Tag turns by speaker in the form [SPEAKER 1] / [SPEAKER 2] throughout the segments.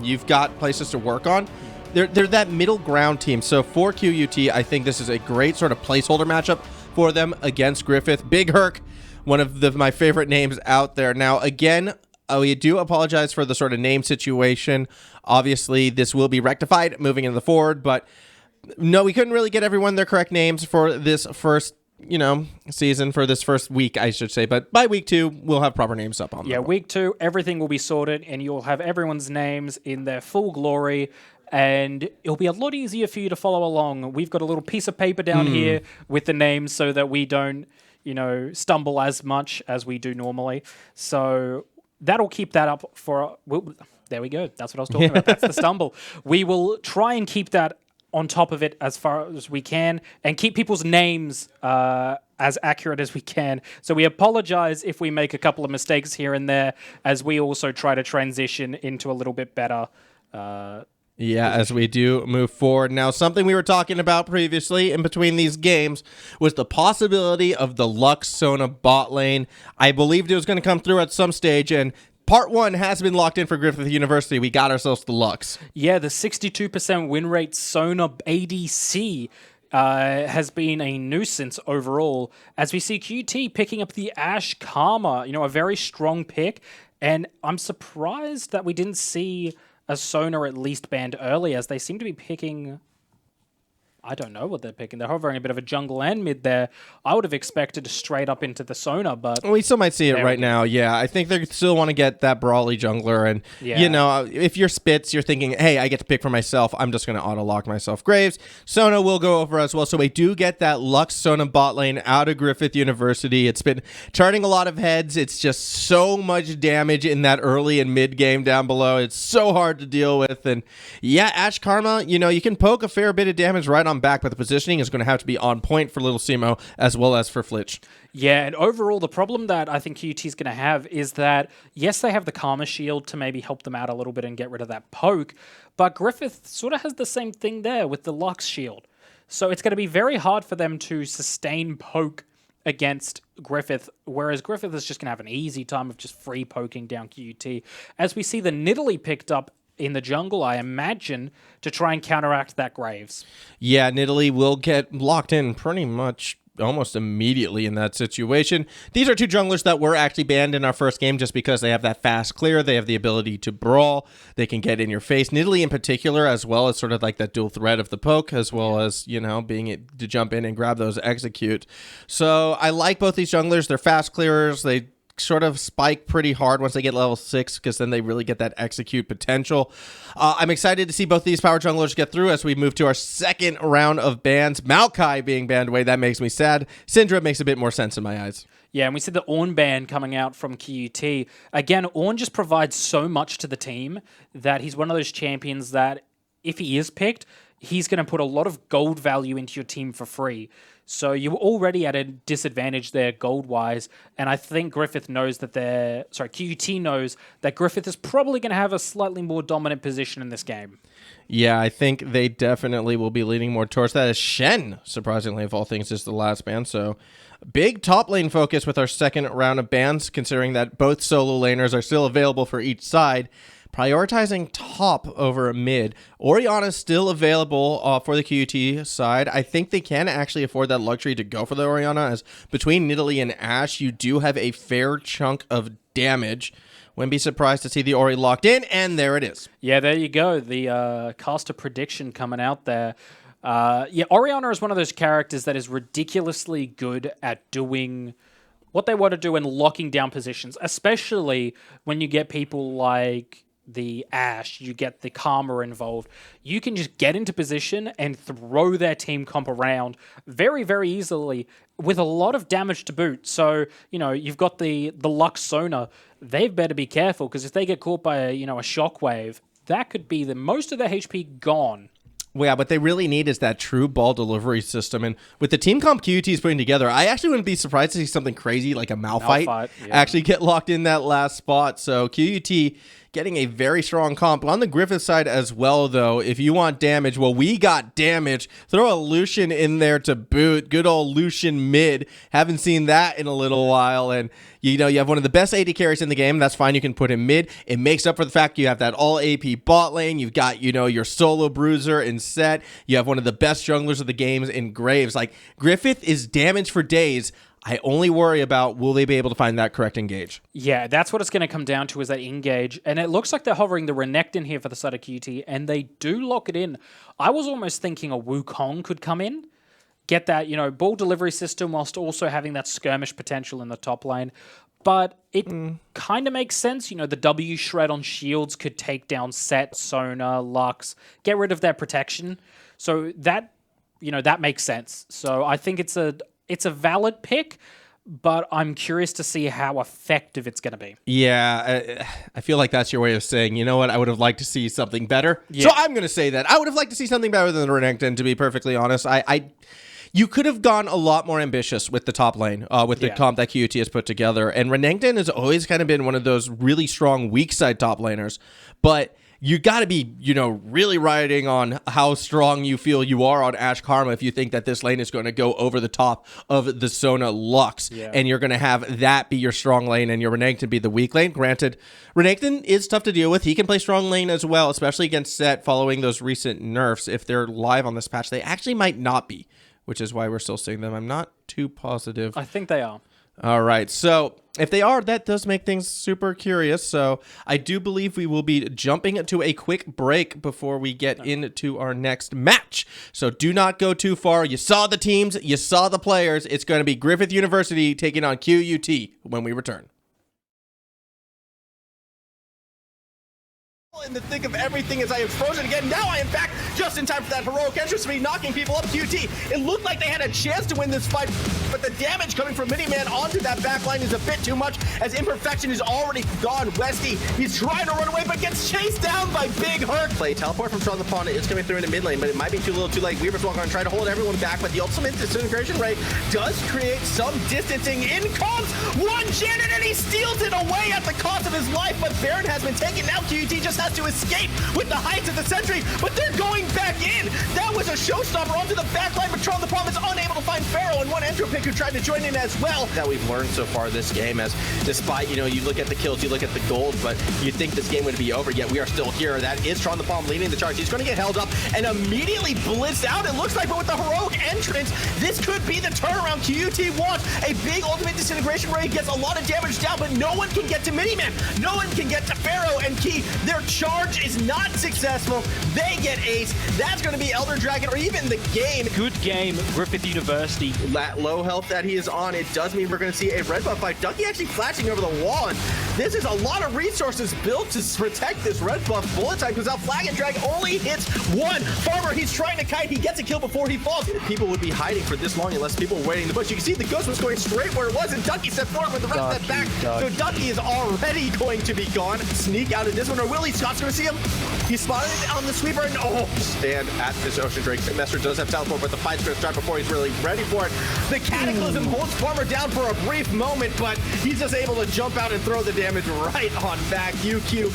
[SPEAKER 1] you've got places to work on. They're that middle ground team. So for QUT, I think this is a great sort of placeholder matchup for them against Griffith. Big Herc, one of my favorite names out there. Now, again, we do apologize for the sort of name situation. Obviously, this will be rectified moving into the forward, but no, we couldn't really get everyone their correct names for this first season, for this first week, I should say. But by week 2, we'll have proper names up on them.
[SPEAKER 2] Yeah, week 2, everything will be sorted, and you'll have everyone's names in their full glory, and it'll be a lot easier for you to follow along. We've got a little piece of paper down here with the names so that we don't, stumble as much as we do normally. So that'll keep that up for... there we go. That's what I was talking about. That's the stumble. We will try and keep that on top of it as far as we can and keep people's names as accurate as we can. So we apologize if we make a couple of mistakes here and there as we also try to transition into a little bit better
[SPEAKER 1] as we do move forward. Now, something we were talking about previously in between these games was the possibility of the Lux Sona bot lane. I believed it was going to come through at some stage, and Part 1 has been locked in for Griffith University. We got ourselves the Lux.
[SPEAKER 2] Yeah, the 62% win rate Sona ADC has been a nuisance overall, as we see QT picking up the Ashe Karma, a very strong pick, and I'm surprised that we didn't see a Sona at least banned early, as they seem to be picking... I don't know what they're picking. They're hovering a bit of a jungle and mid there. I would have expected straight up into the Sona, but...
[SPEAKER 1] We still might see it right now, yeah. I think they still want to get that brawly jungler, and, if you're Spitz, you're thinking, hey, I get to pick for myself. I'm just going to auto-lock myself Graves. Sona will go over as well, so we do get that Lux Sona bot lane out of Griffith University. It's been turning a lot of heads. It's just so much damage in that early and mid game down below. It's so hard to deal with, and yeah, Ashe Karma, you can poke a fair bit of damage right on back, but the positioning is going to have to be on point for Little Simo as well as for Flitch.
[SPEAKER 2] Yeah, and overall, the problem that I think QT is going to have is that, yes, they have the Karma Shield to maybe help them out a little bit and get rid of that poke, but Griffith sort of has the same thing there with the Lux Shield. So it's going to be very hard for them to sustain poke against Griffith, whereas Griffith is just going to have an easy time of just free poking down QT. As we see the Nidalee picked up in the jungle, I imagine, to try and counteract that Graves.
[SPEAKER 1] Yeah, Nidalee will get locked in pretty much almost immediately in that situation. These are two junglers that were actually banned in our first game just because they have that fast clear. They have the ability to brawl. They can get in your face. Nidalee in particular, as well as sort of like that dual threat of the poke, as well as, being able to jump in and grab those execute. So I like both these junglers. They're fast clearers. They sort of spike pretty hard once they get level 6 because then they really get that execute potential. I'm excited to see both these power junglers get through as we move to our second round of bans. Maokai being banned away, that makes me sad. Syndra makes a bit more sense in my eyes.
[SPEAKER 2] Yeah, and we see the Ornn ban coming out from QUT. Again, Ornn just provides so much to the team that he's one of those champions that if he is picked, he's going to put a lot of gold value into your team for free. So you're already at a disadvantage there gold-wise, and I think Griffith knows that QUT knows that Griffith is probably going to have a slightly more dominant position in this game.
[SPEAKER 1] Yeah, I think they definitely will be leaning more towards that, as Shen, surprisingly, of all things, is the last ban. So big top lane focus with our second round of bans, considering that both solo laners are still available for each side. Prioritizing top over mid. Orianna is still available for the QUT side. I think they can actually afford that luxury to go for the Orianna, as between Nidalee and Ashe, you do have a fair chunk of damage. Wouldn't be surprised to see the Ori locked in, and there it is.
[SPEAKER 2] Yeah, there you go. The caster prediction coming out there. Orianna is one of those characters that is ridiculously good at doing what they want to do and locking down positions, especially when you get people like the Ashe, you get the Karma involved. You can just get into position and throw their team comp around very, very easily with a lot of damage to boot. So, you've got the Lux Sona. They've better be careful, because if they get caught by a shockwave, that could be most of their HP gone.
[SPEAKER 1] Well, yeah, what they really need is that true ball delivery system. And with the team comp QUT is putting together, I actually wouldn't be surprised to see something crazy like a Malphite
[SPEAKER 2] yeah.
[SPEAKER 1] actually get locked in that last spot. So QUT getting a very strong comp. On the Griffith side as well, though, if you want damage, well, we got damage. Throw a Lucian in there to boot. Good old Lucian mid. Haven't seen that in a little while. And, you know, you have one of the best AD carries in the game. That's fine. You can put him mid. It makes up for the fact you have that all AP bot lane. You've got, you know, your solo bruiser in Set. You have one of the best junglers of the games in Graves. Like, Griffith is damage for days. I only worry about, will they be able to find that correct engage?
[SPEAKER 2] Yeah, that's what it's going to come down to, is that engage. And it looks like they're hovering the Renekton here for the side of QT, and they do lock it in. I was almost thinking a Wukong could come in, get that, you know, ball delivery system whilst also having that skirmish potential in the top lane. But it kind of makes sense. You know, the W shred on shields could take down Set, Sona, Lux, get rid of their protection. So that, you know, that makes sense. So I think it's a valid pick, but I'm curious to see how effective it's going to be.
[SPEAKER 1] Yeah, I feel like that's your way of saying, you know what, I would have liked to see something better.
[SPEAKER 2] Yeah.
[SPEAKER 1] So I'm going to say that. I would have liked to see something better than the Renekton, to be perfectly honest. You could have gone a lot more ambitious with the top lane, with the comp that QUT has put together. And Renekton has always kind of been one of those really strong weak side top laners. But you got to be, you know, really riding on how strong you feel you are on Ashe Karma if you think that this lane is going to go over the top of the Sona Lux. Yeah. And you're going to have that be your strong lane and your Renekton be the weak lane. Granted, Renekton is tough to deal with. He can play strong lane as well, especially against Set following those recent nerfs. If they're live on this patch, they actually might not be, which is why we're still seeing them. I'm not too positive.
[SPEAKER 2] I think they are.
[SPEAKER 1] All right, so if they are, that does make things super curious. So I do believe we will be jumping to a quick break before we get into our next match. So do not go too far. You saw the teams, you saw the players. It's going to be Griffith University taking on QUT when we return.
[SPEAKER 3] In the thick of everything as I am frozen again. Now I am back just in time for that heroic entrance to be knocking people up. QT, it looked like they had a chance to win this fight, but the damage coming from Miniman onto that backline is a bit too much as Imperfection is already gone. Westy, he's trying to run away, but gets chased down by Big Hurt. Play teleport from Tron the Pond is coming through into mid lane, but it might be too little too late. Weaver's walking on trying to hold everyone back, but the ultimate disintegration ray does create some distancing. In comes one Janet, and he steals it away at the cost of his life, but Baron has been taken. Now QT just has to escape with the heights of the sentry, but they're going back in. That was a showstopper onto the backline, but Tron the Prom is unable to find Pharaoh, and one Entro pick who tried to join in as well. That we've learned so far this game, as despite, you know, you look at the kills, you look at the gold, but you think this game would be over, yet we are still here. That is Tron the Prom leading the charge. He's going to get held up and immediately blitzed out, it looks like, but with the heroic entrance, this could be the turnaround QUT wants. A big ultimate disintegration ray gets a lot of damage down, but no one can get to Miniman. No one can get to Pharaoh and Key. Their charge is not successful. They get ace. That's going to be Elder Dragon or even the game.
[SPEAKER 4] Good game, Griffith University.
[SPEAKER 3] That low health that he is on, it does mean we're going to see a red buff fight. Ducky actually flashing over the wall, and this is a lot of resources built to protect this red buff. Bullet time goes out. Flag and Drag only hits one. Farmer, he's trying to kite. He gets a kill before he falls. People would be hiding for this long unless people were waiting in the bush. You can see the ghost was going straight where it was, and Ducky stepped forward with the rest step back. So Ducky is already going to be gone. Sneak out of this one, or Willie Scott's going to see him. He spotted it on the sweeper, and stand at this Ocean Drake. Messer does have teleport, but the fight's going to start before he's really ready for it. The Cataclysm holds Farmer down for a brief moment, but he's just able to jump out and throw the damage right on back. UQ,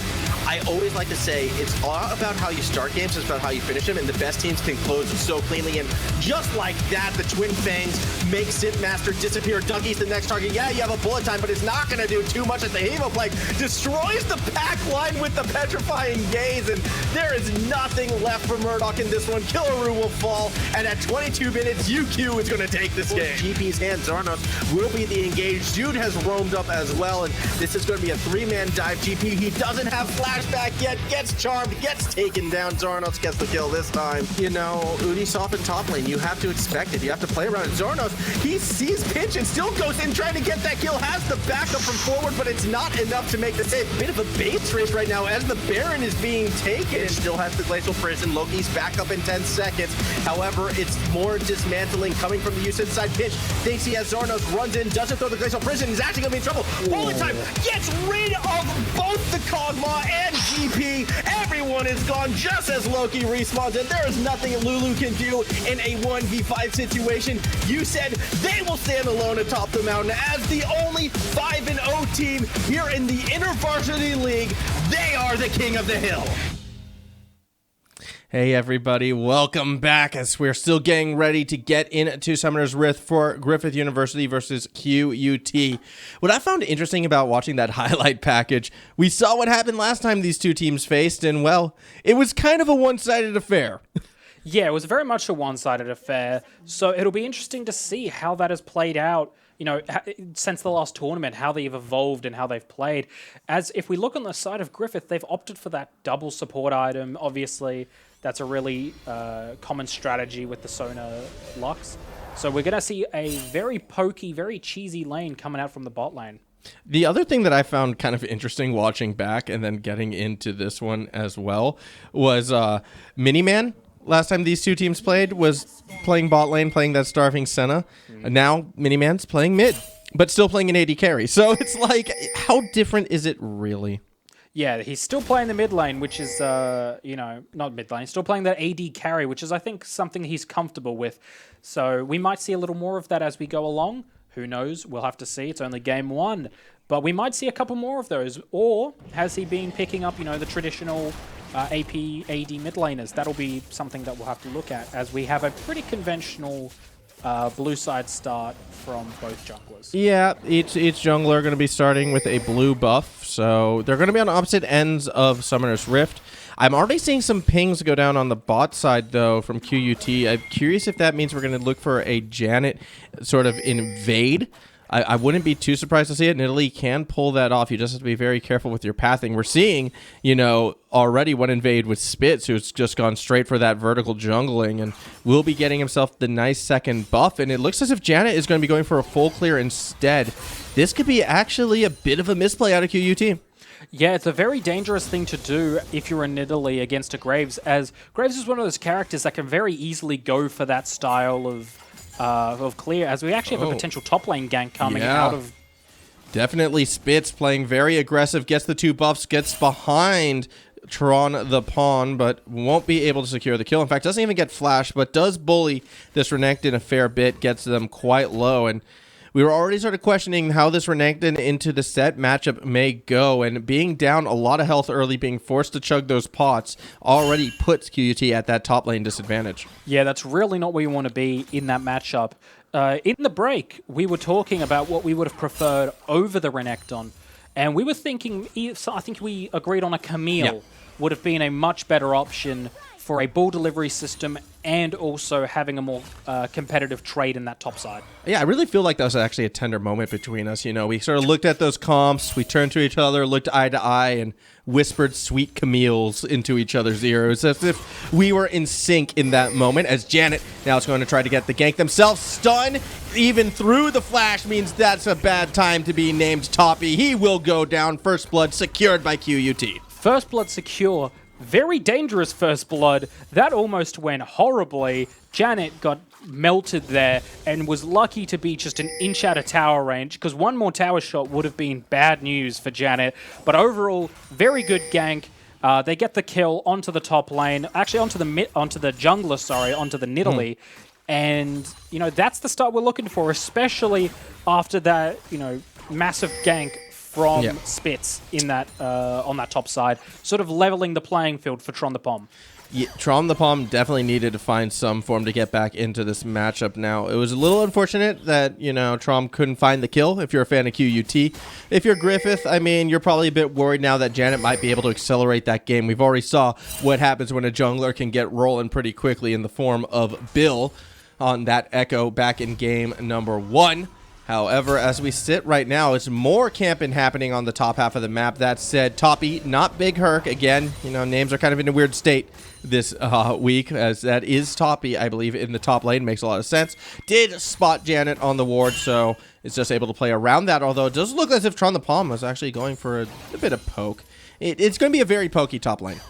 [SPEAKER 3] I always like to say, it's all about how you start games, it's about how you finish them, and the best teams can close so cleanly. And just like that, the Twin Fangs make Master disappear. Ducky's the next target. Yeah, you have a bullet time, but it's not going to do too much as the Hemo Plague destroys the pack line with the petrifying gaze, and there is nothing left for Murdoch in this one. Killaroo will fall, and at 22 minutes, UQ is going to take this game. GP's hand, Zarnos will be the engaged. Jude has roamed up as well, and this is going to be a three-man dive. GP, he doesn't have flashback yet, gets charmed, gets taken down. Zarnos gets the kill this time. You know, Ubisoft in top lane, you have to expect it. You have to play around it. Zarnos, he sees Pinch and still goes in trying to get that kill, has the backup from forward, but it's not enough to make the save. Bit of a base race right now as the Baron is being taken. Still has the Glacial Prison. Loki's back up in 10 seconds. However, it's more dismantling coming from the use inside. Pinch thinks he has Zarnos, runs in, doesn't throw the Glacial Prison. He's actually going to be in trouble. Bullet time gets rid of both the Kog'Maw and GP. Everyone Everyone is gone just as Loki respawns, and there is nothing Lulu can do in a 1v5 situation. You said they will stand alone atop the mountain as the only 5-0 team here in the Intervarsity League. They are the king of the hill.
[SPEAKER 1] Hey everybody, welcome back as we're still getting ready to get into Summoner's Rift for Griffith University versus QUT. What I found interesting about watching that highlight package, we saw what happened last time these two teams faced, and well, it was kind of a one-sided affair.
[SPEAKER 2] Yeah, it was very much a one-sided affair, so it'll be interesting to see how that has played out, you know, since the last tournament, how they've evolved and how they've played. As if we look on the side of Griffith, they've opted for that double support item, obviously. That's a really common strategy with the Sona Lux. So we're going to see a very pokey, very cheesy lane coming out from the bot lane.
[SPEAKER 1] The other thing that I found kind of interesting watching back and then getting into this one as well was Miniman. Last time these two teams played was playing bot lane, playing that Starving Senna. And now Miniman's playing mid, but still playing an AD carry. So it's like, how different is it really?
[SPEAKER 2] Yeah, he's still playing the mid lane, which is, you know, not mid lane. Still playing that AD carry, which is, I think, something he's comfortable with. So we might see a little more of that as we go along. Who knows? We'll have to see. It's only game one. But we might see a couple more of those. Or has he been picking up, you know, the traditional AP, AD mid laners? That'll be something that we'll have to look at as we have a pretty conventional blue side start from both junglers.
[SPEAKER 1] Yeah, each jungler going to be starting with a blue buff, so they're going to be on opposite ends of Summoner's Rift. I'm already seeing some pings go down on the bot side, though, from QUT. I'm curious if that means we're going to look for a Janet sort of invade. I wouldn't be too surprised to see it, and Italy can pull that off. You just have to be very careful with your pathing. We're seeing, you know, already one invade with Spitz, who's just gone straight for that vertical jungling, and will be getting himself the nice second buff, and it looks as if Janet is going to be going for a full clear instead. This could be actually a bit of a misplay out of QUT.
[SPEAKER 2] Yeah, it's a very dangerous thing to do if you're in Italy against a Graves, as Graves is one of those characters that can very easily go for that style of clear, as we actually have a potential top lane gank coming out of...
[SPEAKER 1] Definitely Spitz playing very aggressive, gets the two buffs, gets behind Tron the Pawn, but won't be able to secure the kill. In fact, doesn't even get flashed, but does bully this Renekton a fair bit, gets them quite low, and we were already sort of questioning how this Renekton into the set matchup may go, and being down a lot of health early, being forced to chug those pots, already puts QUT at that top lane disadvantage.
[SPEAKER 2] Yeah, that's really not where you want to be in that matchup. In the break, we were talking about what we would have preferred over the Renekton, and we were thinking, I think we agreed on a Camille would have been a much better option for a ball delivery system and also having a more competitive trade in that top side.
[SPEAKER 1] Yeah, I really feel like that was actually a tender moment between us. You know, we sort of looked at those comps, we turned to each other, looked eye to eye, and whispered sweet Camille's into each other's ears as if we were in sync in that moment, as Janet now is going to try to get the gank themselves. Stun even through the flash means that's a bad time to be named Toppy. He will go down. First blood secured by QUT.
[SPEAKER 2] First blood secure. Very dangerous first blood. That almost went horribly. Janet got melted there and was lucky to be just an inch out of tower range, because one more tower shot would have been bad news for Janet. But overall, very good gank. They get the kill onto the top lane, actually onto the jungler, sorry, onto the Nidalee. And, you know, that's the start we're looking for, especially after that, you know, massive gank from Spitz in that on that top side, sort of leveling the playing field for Tron the Pom.
[SPEAKER 1] Yeah, Tron the Pom definitely needed to find some form to get back into this matchup now. It was a little unfortunate that, you know, Tron couldn't find the kill if you're a fan of QUT. If you're Griffith, I mean, you're probably a bit worried now that Janet might be able to accelerate that game. We've already saw what happens when a jungler can get rolling pretty quickly in the form of Bill on that Echo back in game number 1. However, as we sit right now, it's more camping happening on the top half of the map. That said, Toppy, not Big Herc. Again, you know, names are kind of in a weird state this week, as that is Toppy, I believe, in the top lane. Makes a lot of sense. Did spot Janet on the ward, so it's just able to play around that, although it does look as if Tron the Palm was actually going for a bit of poke. It's going to be a very pokey top lane.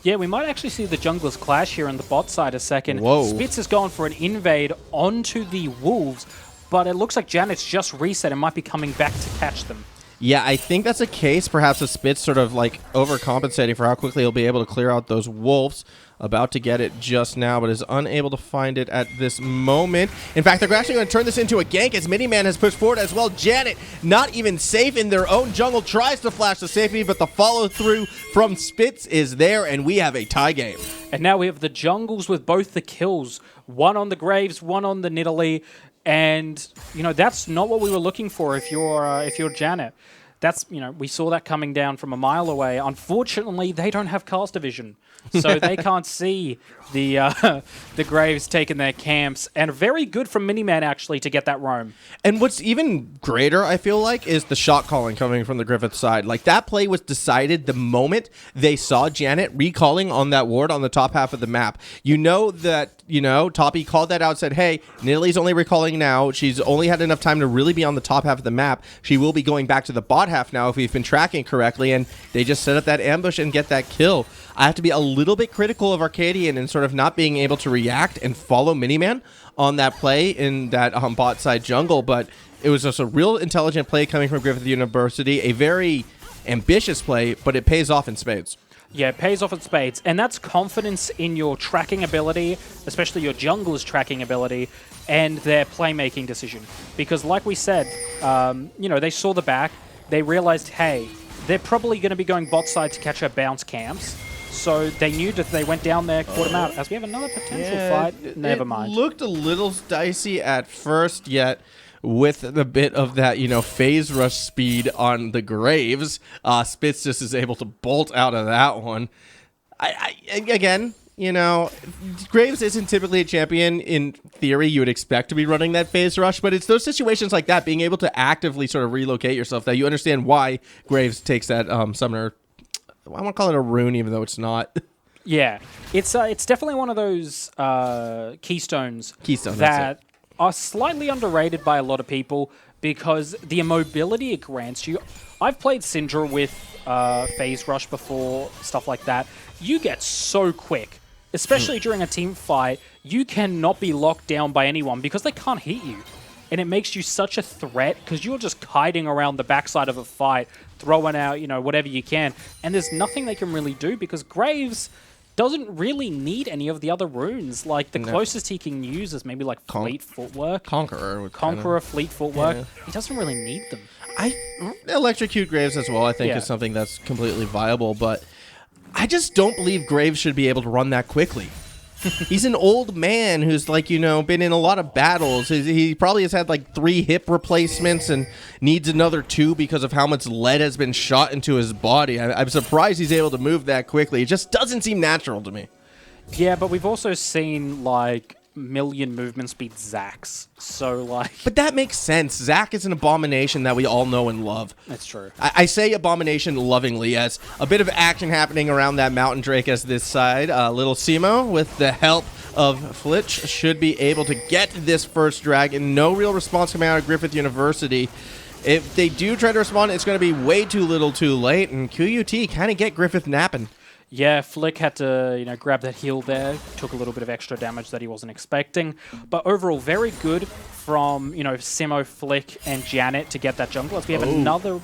[SPEAKER 2] Yeah, we might actually see the junglers clash here on the bot side a second.
[SPEAKER 1] Whoa.
[SPEAKER 2] Spitz has gone for an invade onto the Wolves, but it looks like Janet's just reset and might be coming back to catch them.
[SPEAKER 1] Yeah, I think that's a case. Perhaps the Spitz sort of like overcompensating for how quickly he'll be able to clear out those wolves. About to get it just now, but is unable to find it at this moment. In fact, they're actually going to turn this into a gank as Miniman has pushed forward as well. Janet, not even safe in their own jungle, tries to flash to safety, but the follow-through from Spitz is there, and we have a tie game.
[SPEAKER 2] And now we have the jungles with both the kills. One on the Graves, one on the Nidalee. And, you know, that's not what we were looking for if you're Janet. That's, you know, we saw that coming down from a mile away. Unfortunately, they don't have caster vision, so they can't see the Graves taking their camps. And very good from Miniman, actually, to get that roam.
[SPEAKER 1] And what's even greater, I feel like, is the shot calling coming from the Griffith side. Like, that play was decided the moment they saw Janet recalling on that ward on the top half of the map. You know that, you know, Toppy called that out, said, hey, Nidalee's only recalling now. She's only had enough time to really be on the top half of the map. She will be going back to the bot half now if we've been tracking correctly, and they just set up that ambush and get that kill. I have to be a little bit critical of Arcadian and sort of not being able to react and follow Miniman on that play in that bot side jungle, but it was just a real intelligent play coming from Griffith University, a very ambitious play, but it pays off in spades.
[SPEAKER 2] Yeah, it pays off in spades, and that's confidence in your tracking ability, especially your jungler's tracking ability, and their playmaking decision. Because like we said, you know, they saw the back, they realized, hey, they're probably going to be going bot side to catch our bounce camps. So they knew that they went down there, caught him out. As we have another potential fight, never mind.
[SPEAKER 1] It looked a little dicey at first, yet with the bit of that, you know, phase rush speed on the Graves, Spitz just is able to bolt out of that one. Again, you know, Graves isn't typically a champion. In theory, you would expect to be running that phase rush, but it's those situations like that, being able to actively sort of relocate yourself, that you understand why Graves takes that summoner. I want to call it a rune, even though it's not.
[SPEAKER 2] Yeah, it's definitely one of those keystones
[SPEAKER 1] Keystone,
[SPEAKER 2] that are slightly underrated by a lot of people because the immobility it grants you. I've played Syndra with phase rush before, stuff like that. You get so quick, especially during a team fight. You cannot be locked down by anyone because they can't hit you. And it makes you such a threat because you're just kiting around the backside of a fight, throwing out, you know, whatever you can. And there's nothing they can really do because Graves doesn't really need any of the other runes. Like, the closest he can use is maybe like Fleet Footwork. Conqueror, Fleet Footwork. Yeah. He doesn't really need them.
[SPEAKER 1] Electrocute Graves as well, I think, is something that's completely viable, but I just don't believe Graves should be able to run that quickly. He's an old man who's, like, you know, been in a lot of battles. He probably has had like 3 hip replacements and needs another 2 because of how much lead has been shot into his body. I'm surprised he's able to move that quickly. It just doesn't seem natural to me.
[SPEAKER 2] Yeah, but we've also seen like million movement speed Zax. So, like...
[SPEAKER 1] But that makes sense. Zac is an abomination that we all know and love.
[SPEAKER 2] That's true.
[SPEAKER 1] I say abomination lovingly, as a bit of action happening around that Mountain Drake as this side. Little Simo, with the help of Flitch, should be able to get this first dragon. No real response coming out of Griffith University. If they do try to respond, it's going to be way too little too late, and QUT kind of get Griffith napping.
[SPEAKER 2] Yeah, Flick had to, you know, grab that heal there. Took a little bit of extra damage that he wasn't expecting. But overall, very good from, you know, Simo, Flick, and Janet to get that jungle. As we have another...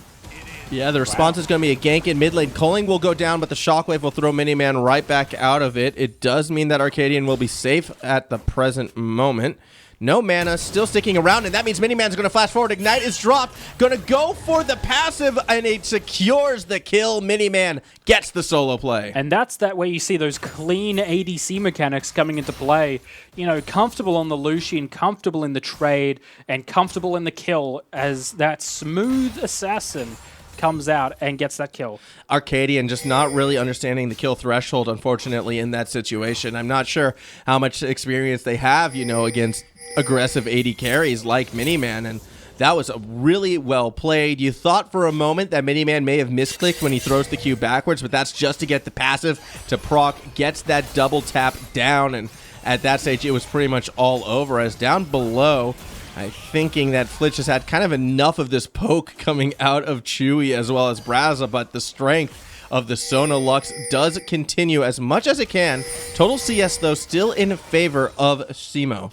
[SPEAKER 1] Yeah, the response is going to be a gank in mid lane. Culling will go down, but the Shockwave will throw Miniman right back out of it. It does mean that Arcadian will be safe at the present moment. No mana, still sticking around, and that means Miniman's going to flash forward. Ignite is dropped, going to go for the passive, and it secures the kill. Miniman gets the solo play.
[SPEAKER 2] And that's that way you see those clean ADC mechanics coming into play. You know, comfortable on the Lucian, comfortable in the trade, and comfortable in the kill as that smooth assassin comes out and gets that kill.
[SPEAKER 1] Arcadian just not really understanding the kill threshold, unfortunately, in that situation. I'm not sure how much experience they have, you know, against aggressive AD carries like Miniman, and that was really well played. You thought for a moment that Miniman may have misclicked when he throws the Q backwards, but that's just to get the passive to proc, gets that double tap down, and at that stage it was pretty much all over. As down below, I'm thinking that Flitch has had kind of enough of this poke coming out of Chewy as well as Braza, but the strength of the Sona Lux does continue as much as it can. Total CS, though, still in favor of Simo.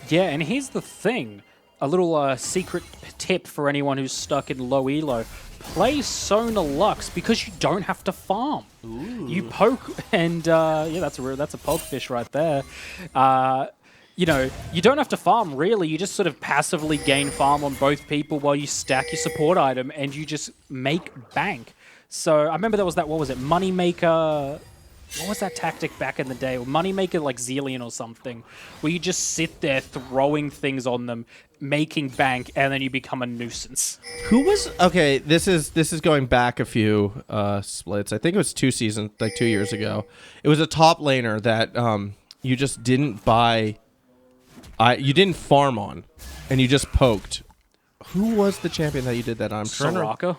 [SPEAKER 2] Yeah, and here's the thing. A little secret tip for anyone who's stuck in low elo. play Sona Lux because you don't have to farm. Ooh. You poke, and yeah, that's a pokefish right there. You know, you don't have to farm, really. You just sort of passively gain farm on both people while you stack your support item, and you just make bank. So I remember there was that, what was it, Moneymaker... What was that tactic back in the day? Moneymaker like Zillion or something, where you just sit there throwing things on them, making bank, and then you become a nuisance.
[SPEAKER 1] Who was... Okay, this is going back a few splits. I think it was 2 seasons, like 2 years ago. It was a top laner that you just didn't buy... you didn't farm on, and you just poked. Who was the champion that you did that on?
[SPEAKER 2] Soraka?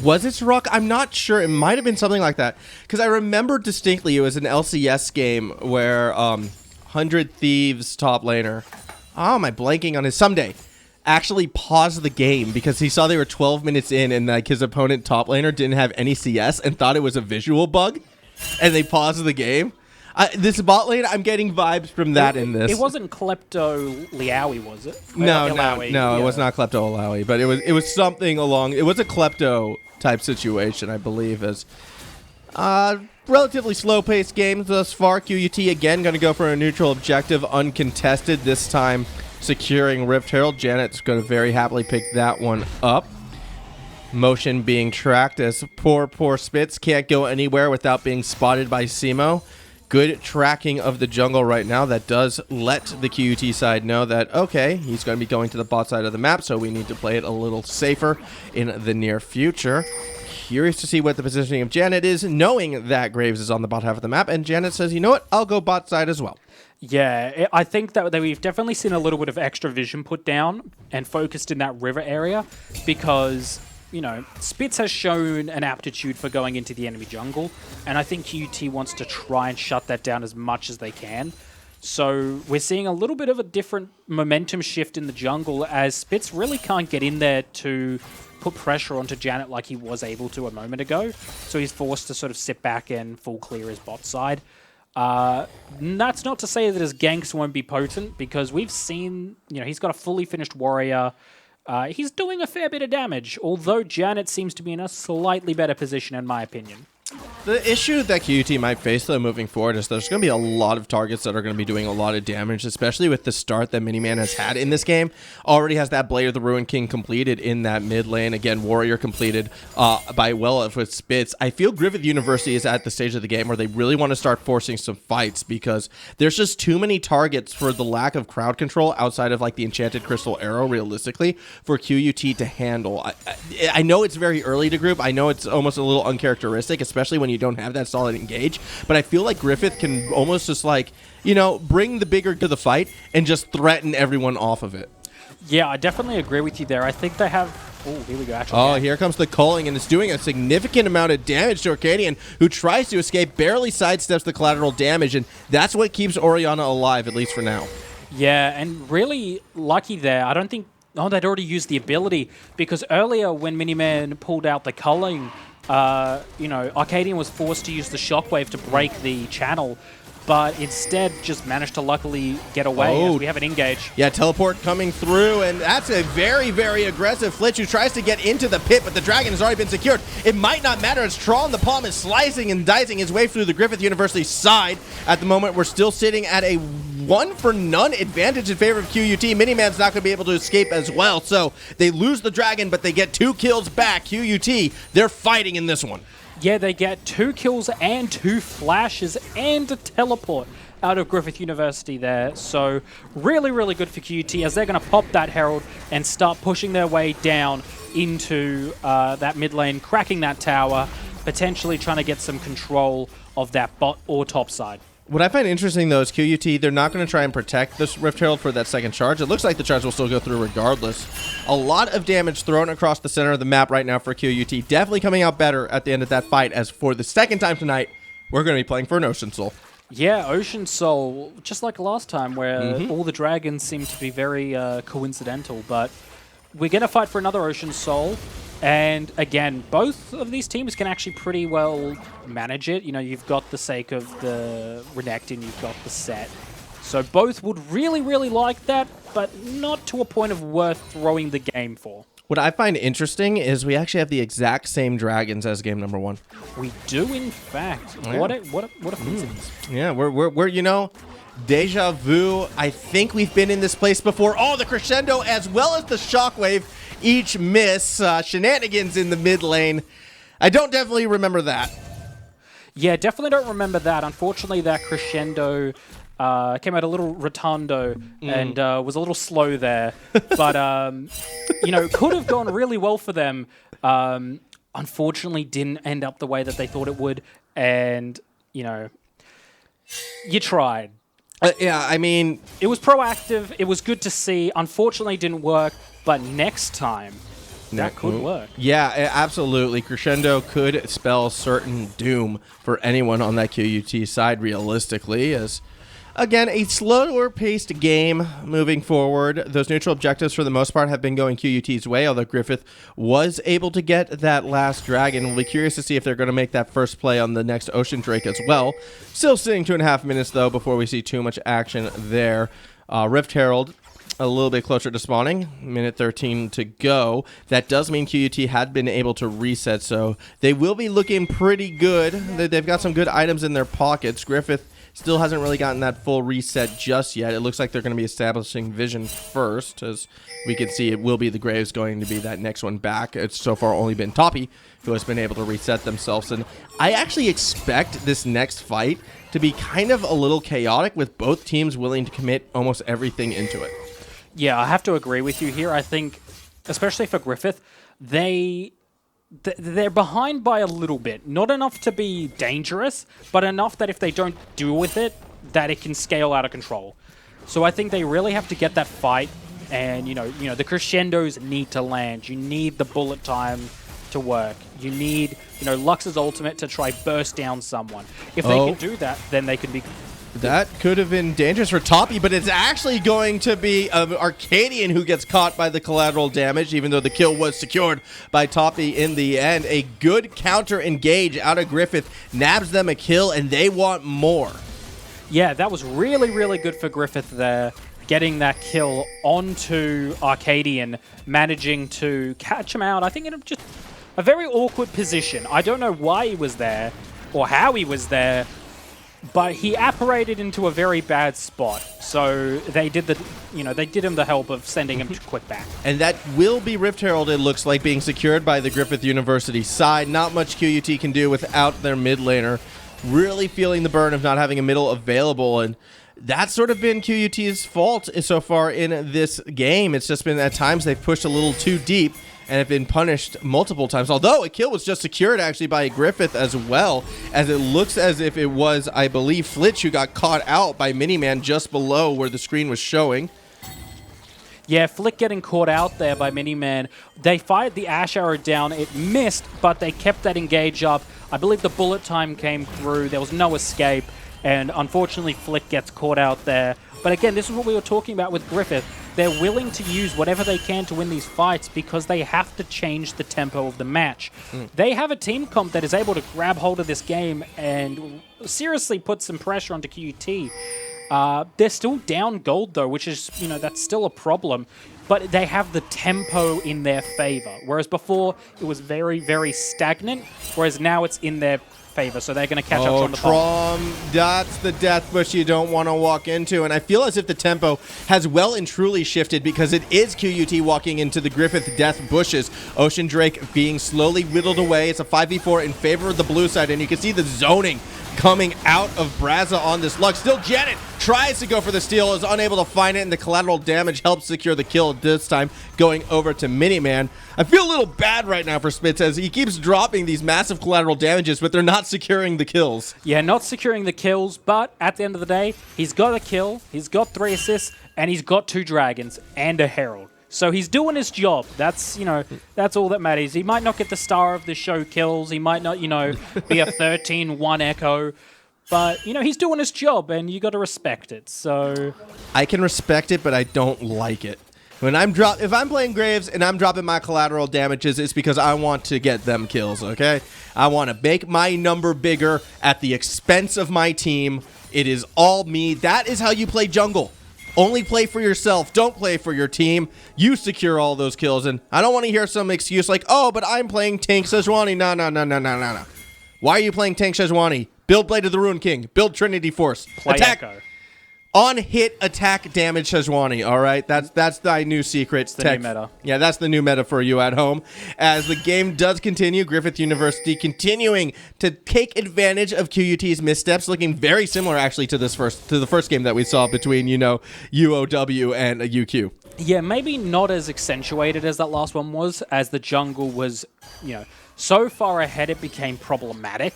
[SPEAKER 1] Was it Soraka? I'm not sure. It might have been something like that. Because I remember distinctly it was an LCS game where 100 Thieves top laner... Oh, am I blanking on his... Someday. Actually paused the game because he saw they were 12 minutes in and like his opponent top laner didn't have any CS and thought it was a visual bug. And they paused the game. This bot lane, I'm getting vibes from that in this.
[SPEAKER 2] It wasn't Klepto Liaowi, was it?
[SPEAKER 1] No,
[SPEAKER 2] Ilaoi,
[SPEAKER 1] no, it was not Klepto Ilaoi, but it was something along. It was a Klepto type situation, I believe. As relatively slow-paced games thus far. QUT again going to go for a neutral objective, uncontested. This time securing Rift Herald. Janet's going to very happily pick that one up. Motion being tracked as poor Spitz can't go anywhere without being spotted by Simo. Good tracking of the jungle right now. That does let the QUT side know that, okay, he's going to be going to the bot side of the map, so we need to play it a little safer in the near future. Curious to see what the positioning of Janet is, knowing that Graves is on the bot half of the map, and Janet says, you know what, I'll go bot side as well.
[SPEAKER 2] Yeah, I think that we've definitely seen a little bit of extra vision put down and focused in that river area because... You know, Spitz has shown an aptitude for going into the enemy jungle, and I think QUT wants to try and shut that down as much as they can. So we're seeing a little bit of a different momentum shift in the jungle as Spitz really can't get in there to put pressure onto Janet like he was able to a moment ago. So he's forced to sort of sit back and full clear his bot side. That's not to say that his ganks won't be potent, because we've seen, you know, he's got a fully finished warrior. He's doing a fair bit of damage, although Janet seems to be in a slightly better position, in my opinion.
[SPEAKER 1] The issue that QUT might face, though, moving forward is there's going to be a lot of targets that are going to be doing a lot of damage, especially with the start that Miniman has had in this game. Already has that Blade of the Ruined King completed in that mid lane. Again, Warrior completed by well with Spitz. I feel Griffith University is at the stage of the game where they really want to start forcing some fights because there's just too many targets for the lack of crowd control outside of like the Enchanted Crystal Arrow, realistically, for QUT to handle. I know it's very early to group. I know it's almost a little uncharacteristic, especially when you don't have that solid engage, but I feel like Griffith can almost just like, you know, bring the bigger to the fight and just threaten everyone off of it.
[SPEAKER 2] Yeah, I definitely agree with you there. I think they have... Oh, here we go. Actually,
[SPEAKER 1] oh, here comes the culling, and it's doing a significant amount of damage to Arcadian, who tries to escape, barely sidesteps the collateral damage, and that's what keeps Orianna alive, at least for now.
[SPEAKER 2] Yeah, and really lucky there. I don't think... Oh, they'd already used the ability, because earlier when Miniman pulled out the culling, you know, Arcadian was forced to use the shockwave to break the channel, but instead just managed to luckily get away as we have an engage.
[SPEAKER 1] Yeah, teleport coming through, and that's a very, very aggressive Flitch who tries to get into the pit, but the dragon has already been secured. It might not matter as Troll in the palm is slicing and dicing his way through the Griffith University side. At the moment, we're still sitting at a 1-for-none advantage in favor of QUT. Miniman's not going to be able to escape as well, so they lose the dragon, but they get 2 kills back. QUT, they're fighting in this one.
[SPEAKER 2] Yeah, they get 2 kills and 2 flashes and a teleport out of Griffith University there. So really, really good for QUT as they're going to pop that Herald and start pushing their way down into that mid lane, cracking that tower, potentially trying to get some control of that bot or top side.
[SPEAKER 1] What I find interesting, though, is QUT, they're not going to try and protect this Rift Herald for that second charge. It looks like the charge will still go through regardless. A lot of damage thrown across the center of the map right now for QUT. Definitely coming out better at the end of that fight, as for the second time tonight, we're going to be playing for an Ocean Soul.
[SPEAKER 2] Yeah, Ocean Soul, just like last time, where all the dragons seem to be very coincidental, but we're going to fight for another Ocean Soul. And again, both of these teams can actually pretty well manage it. You know, you've got the sake of the Renekton, you've got the set. So both would really, really like that, but not to a point of worth throwing the game for.
[SPEAKER 1] What I find interesting is we actually have the exact same dragons as game number 1.
[SPEAKER 2] We do, in fact.
[SPEAKER 1] Yeah.
[SPEAKER 2] What a coincidence.
[SPEAKER 1] Yeah, we're you know, deja vu. I think we've been in this place before. Oh, the crescendo as well as the shockwave each miss. Shenanigans in the mid lane. I don't definitely remember that.
[SPEAKER 2] Yeah, definitely don't remember that. Unfortunately, that crescendo came out a little rotundo and was a little slow there. But, you know, could have gone really well for them. Unfortunately, didn't end up the way that they thought it would. And, you know, you tried.
[SPEAKER 1] Yeah, I mean...
[SPEAKER 2] It was proactive. It was good to see. Unfortunately, it didn't work. But next time, that could work.
[SPEAKER 1] Yeah, absolutely. Crescendo could spell certain doom for anyone on that QUT side, realistically, as... Again, a slower paced game moving forward. Those neutral objectives, for the most part, have been going QUT's way, although Griffith was able to get that last dragon. We'll be curious to see if they're going to make that first play on the next Ocean Drake as well. Still sitting 2.5 minutes, though, before we see too much action there. Rift Herald, a little bit closer to spawning. Minute 13 to go. That does mean QUT had been able to reset, so they will be looking pretty good. They've got some good items in their pockets. Griffith still hasn't really gotten that full reset just yet. It looks like they're going to be establishing Vision first. As we can see, it will be the Graves going to be that next one back. It's so far only been Toppy who has been able to reset themselves. And I actually expect this next fight to be kind of a little chaotic with both teams willing to commit almost everything into it.
[SPEAKER 2] Yeah, I have to agree with you here. I think, especially for Griffith, they're behind by a little bit. Not enough to be dangerous, but enough that if they don't deal with it, that it can scale out of control. So I think they really have to get that fight, and you know, the crescendos need to land. You need the bullet time to work. You need, Lux's ultimate to try burst down someone. If they can do that, then they can be...
[SPEAKER 1] That could have been dangerous for Toppy, but it's actually going to be Arcadian who gets caught by the collateral damage, even though the kill was secured by Toppy in the end. A good counter engage out of Griffith nabs them a kill, and they want more.
[SPEAKER 2] Yeah, that was really, really good for Griffith there, getting that kill onto Arcadian, managing to catch him out. I think in just a very awkward position. I don't know why he was there or how he was there, but he apparated into a very bad spot. So they did him the help of sending him quick back.
[SPEAKER 1] And that will be Rift Herald, it looks like, being secured by the Griffith University side. Not much QUT can do without their mid laner. Really feeling the burn of not having a middle available, and that's sort of been QUT's fault so far in this game. It's just been at times they've pushed a little too deep and have been punished multiple times. Although a kill was just secured actually by Griffith as well, as it looks as if it was, I believe, Flitch who got caught out by Miniman just below where the screen was showing.
[SPEAKER 2] Yeah, Flick getting caught out there by Miniman. They fired the Ash Arrow down. It missed, but they kept that engage up. I believe the bullet time came through. There was no escape, and unfortunately Flick gets caught out there. But again, this is what we were talking about with Griffith. They're willing to use whatever they can to win these fights because they have to change the tempo of the match. They have a team comp that is able to grab hold of this game and seriously put some pressure onto QUT. They're still down gold, though, which is, that's still a problem. But they have the tempo in their favor. Whereas before, it was very, very stagnant. Whereas now it's in their favor. So they're going to catch up on the ball.
[SPEAKER 1] That's the death bush you don't want to walk into. And I feel as if the tempo has well and truly shifted because it is QUT walking into the Griffith death bushes. Ocean Drake being slowly whittled away. It's a 5v4 in favor of the blue side. And you can see the zoning coming out of Braza on this Lux. Still Janet tries to go for the steal, is unable to find it, and the collateral damage helps secure the kill this time, going over to Miniman. I feel a little bad right now for Spitz as he keeps dropping these massive collateral damages, but they're not securing the kills.
[SPEAKER 2] Yeah, not securing the kills, but at the end of the day, he's got a kill, he's got 3 assists, and he's got 2 dragons and a herald. So he's doing his job. That's, that's all that matters. He might not get the star of the show kills. He might not, be a 13-1 echo. But, he's doing his job, and you got to respect it. So
[SPEAKER 1] I can respect it, but I don't like it. If I'm playing Graves and I'm dropping my collateral damages, it's because I want to get them kills, okay? I want to make my number bigger at the expense of my team. It is all me. That is how you play jungle. Only play for yourself. Don't play for your team. You secure all those kills. And I don't want to hear some excuse like, oh, but I'm playing Tank Sejuani. No. Why are you playing Tank Sejuani? Build Blade of the Ruin King. Build Trinity Force.
[SPEAKER 2] Play
[SPEAKER 1] Attack.
[SPEAKER 2] Echo.
[SPEAKER 1] On hit attack damage Sejuani, all right? That's thy new secret.
[SPEAKER 2] The new meta.
[SPEAKER 1] Yeah, that's the new meta for you at home. As the game does continue, Griffith University continuing to take advantage of QUT's missteps, looking very similar actually to the first game that we saw between, UOW and UQ.
[SPEAKER 2] Yeah, maybe not as accentuated as that last one was, as the jungle was, so far ahead it became problematic.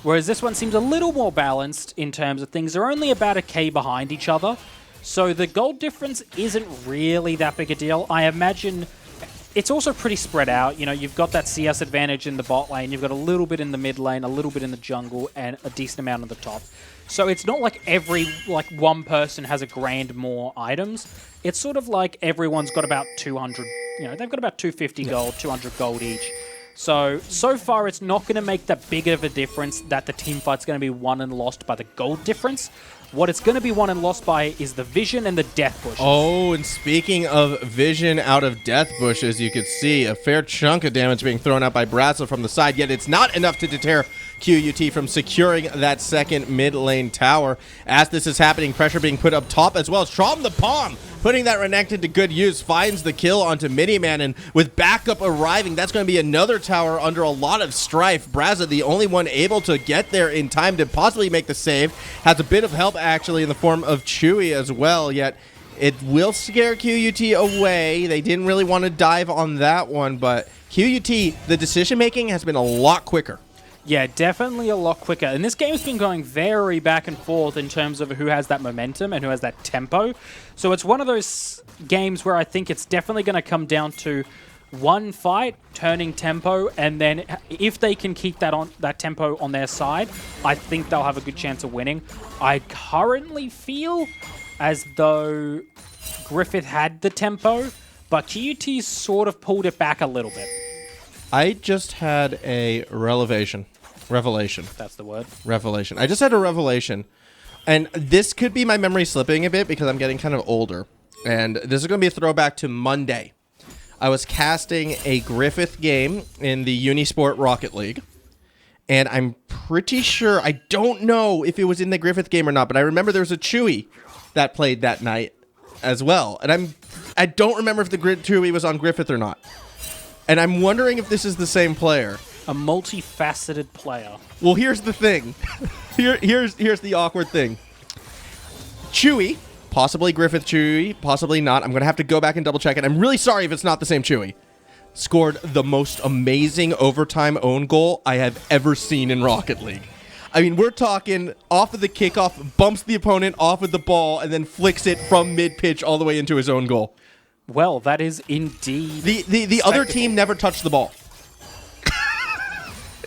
[SPEAKER 2] Whereas this one seems a little more balanced in terms of things. They're only about a K behind each other, so the gold difference isn't really that big a deal. I imagine it's also pretty spread out. You've got that CS advantage in the bot lane, you've got a little bit in the mid lane, a little bit in the jungle, and a decent amount on the top. So it's not like one person has a grand more items. It's sort of like everyone's got about 200, they've got about 250 gold, 200 gold each. So far it's not going to make that big of a difference that the team fight's going to be won and lost by the gold difference. What it's going to be won and lost by is the vision and the death bushes.
[SPEAKER 1] Oh, and speaking of vision out of death bushes, you could see a fair chunk of damage being thrown out by Brazil from the side, yet it's not enough to deter QUT from securing that second mid lane tower. As this is happening, pressure being put up top as well. Strom the Palm putting that Renekton to good use, finds the kill onto Miniman, and with backup arriving, that's going to be another tower under a lot of strife. Brazza, the only one able to get there in time to possibly make the save, has a bit of help actually in the form of Chewy as well, yet it will scare QUT away. They didn't really want to dive on that one, but QUT, the decision-making has been a lot quicker.
[SPEAKER 2] Yeah, definitely a lot quicker. And this game's been going very back and forth in terms of who has that momentum and who has that tempo. So it's one of those games where I think it's definitely going to come down to one fight turning tempo, and then if they can keep that tempo on their side, I think they'll have a good chance of winning. I currently feel as though Griffith had the tempo, but QUT sort of pulled it back a little bit.
[SPEAKER 1] I just had a revelation.
[SPEAKER 2] That's the word.
[SPEAKER 1] Revelation. I just had a revelation. And this could be my memory slipping a bit because I'm getting kind of older. And this is going to be a throwback to Monday. I was casting a Griffith game in the Unisport Rocket League. And I'm pretty sure, I don't know if it was in the Griffith game or not, but I remember there was a Chewy that played that night as well. And I don't remember if the Chewy was on Griffith or not. And I'm wondering if this is the same player.
[SPEAKER 2] A multifaceted player.
[SPEAKER 1] Well, here's the thing. Here's the awkward thing. Chewy, possibly Griffith Chewy, possibly not. I'm going to have to go back and double check it. I'm really sorry if it's not the same Chewy. Scored the most amazing overtime own goal I have ever seen in Rocket League. I mean, we're talking off of the kickoff, bumps the opponent off of the ball, and then flicks it from mid-pitch all the way into his own goal.
[SPEAKER 2] Well, that is indeed
[SPEAKER 1] the other team never touched the ball.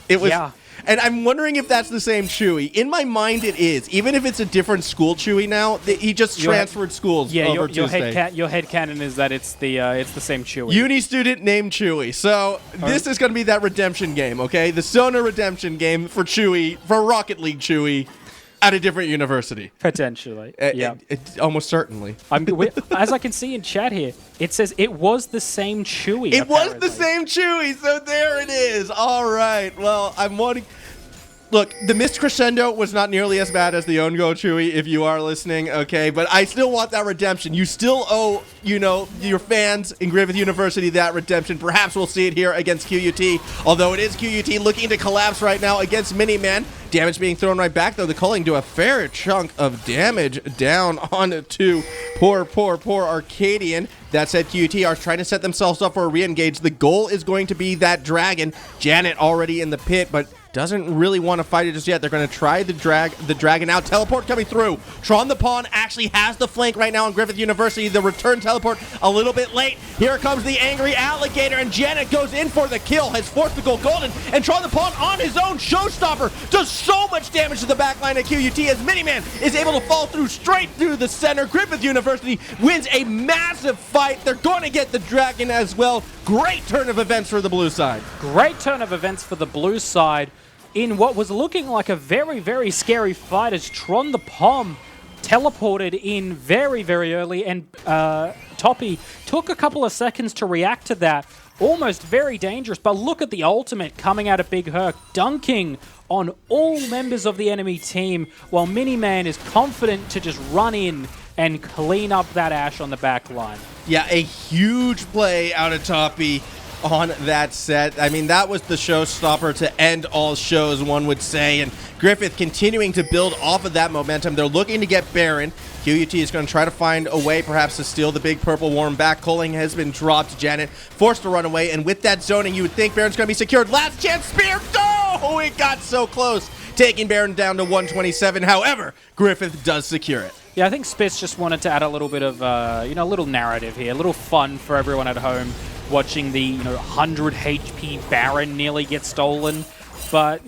[SPEAKER 1] It was,
[SPEAKER 2] yeah.
[SPEAKER 1] And I'm wondering if that's the same Chewy. In my mind, it is. Even if it's a different school Chewy now, he just transferred schools.
[SPEAKER 2] Yeah,
[SPEAKER 1] over
[SPEAKER 2] your headcanon is that it's the same Chewy.
[SPEAKER 1] Uni student named Chewy. So this is going to be that redemption game, okay? The Sona redemption game for Chewy, for Rocket League Chewy, at a different university.
[SPEAKER 2] Potentially. Yeah.
[SPEAKER 1] Almost certainly.
[SPEAKER 2] As I can see in chat here, it says it was the same Chewy.
[SPEAKER 1] It was the same Chewy, so there it is. All right. Well, I'm wanting... Look, the missed crescendo was not nearly as bad as the own goal, Chewy, if you are listening, okay? But I still want that redemption. You still owe, your fans in Griffith University that redemption. Perhaps we'll see it here against QUT, although it is QUT looking to collapse right now against Miniman. Damage being thrown right back, though. The culling do a fair chunk of damage down onto poor Arcadian. That said, QUT are trying to set themselves up for a re-engage. The goal is going to be that dragon. Janet already in the pit, but doesn't really want to fight it just yet. They're going to try the dragon out. Teleport coming through. Tron the Pawn actually has the flank right now on Griffith University. The return teleport a little bit late. Here comes the angry alligator, and Janet goes in for the kill. Has forced the goal golden, and Tron the Pawn on his own showstopper does so much damage to the backline at QUT as Miniman is able to fall through straight through the center. Griffith University wins a massive fight. They're going to get the dragon as well. Great turn of events for the blue side.
[SPEAKER 2] Great turn of events for the blue side in what was looking like a very, very scary fight as Tron the Pom teleported in very, very early, and Toppy took a couple of seconds to react to that. Almost very dangerous, but look at the ultimate coming out of Big Herc, dunking on all members of the enemy team, while Miniman is confident to just run in and clean up that Ashe on the back line.
[SPEAKER 1] Yeah, a huge play out of Toppy on that set. I mean, that was the showstopper to end all shows, one would say, and Griffith continuing to build off of that momentum. They're looking to get Baron. QUT is going to try to find a way perhaps to steal the big purple worm back. Coling has been dropped. Janet forced to run away, and with that zoning, you would think Baron's going to be secured. Last chance spear! Oh, it got so close, taking Baron down to 127. However, Griffith does secure it.
[SPEAKER 2] Yeah, I think Spitz just wanted to add a little bit of, a little narrative here, a little fun for everyone at home watching the 100 HP Baron nearly get stolen, but,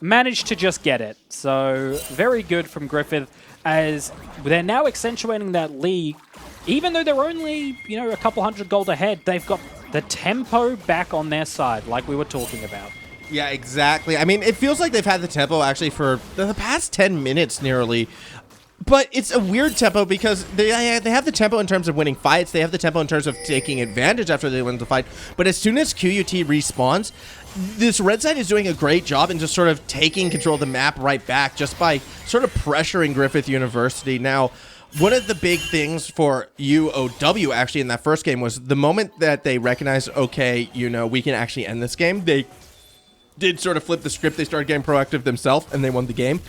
[SPEAKER 2] managed to just get it. So, very good from Griffith, as they're now accentuating that lead. Even though they're only, a couple hundred gold ahead, they've got the tempo back on their side, like we were talking about.
[SPEAKER 1] Yeah, exactly. I mean, it feels like they've had the tempo actually for the past 10 minutes nearly. But it's a weird tempo because they have the tempo in terms of winning fights. They have the tempo in terms of taking advantage after they win the fight. But as soon as QUT respawns, this red side is doing a great job in just sort of taking control of the map right back just by sort of pressuring Griffith University. Now, one of the big things for UOW actually in that first game was the moment that they recognized, okay, we can actually end this game, they did sort of flip the script. They started getting proactive themselves, and they won the game.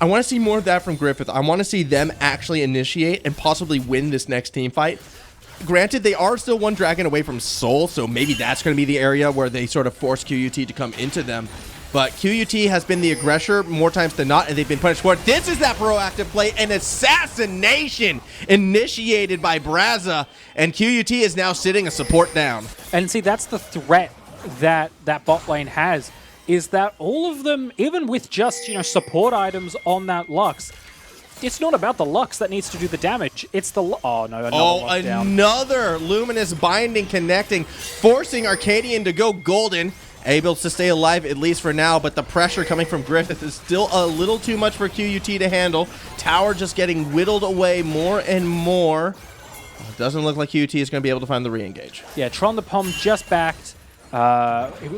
[SPEAKER 1] I want to see more of that from Griffith. I want to see them actually initiate and possibly win this next team fight. Granted, they are still one dragon away from Soul, so maybe that's going to be the area where they sort of force QUT to come into them. But QUT has been the aggressor more times than not, and they've been punished for it. This is that proactive play, an assassination initiated by Braza, and QUT is now sitting a support down.
[SPEAKER 2] And see, that's the threat that bot lane has, is that all of them, even with just, support items on that Lux, it's not about the Lux that needs to do the damage. It's the... Oh, no,
[SPEAKER 1] another Luminous Binding connecting, forcing Arcadian to go golden. Able to stay alive, at least for now, but the pressure coming from Griffith is still a little too much for QUT to handle. Tower just getting whittled away more and more. It doesn't look like QUT is going to be able to find the re-engage.
[SPEAKER 2] Yeah, Tron the Pom just backed.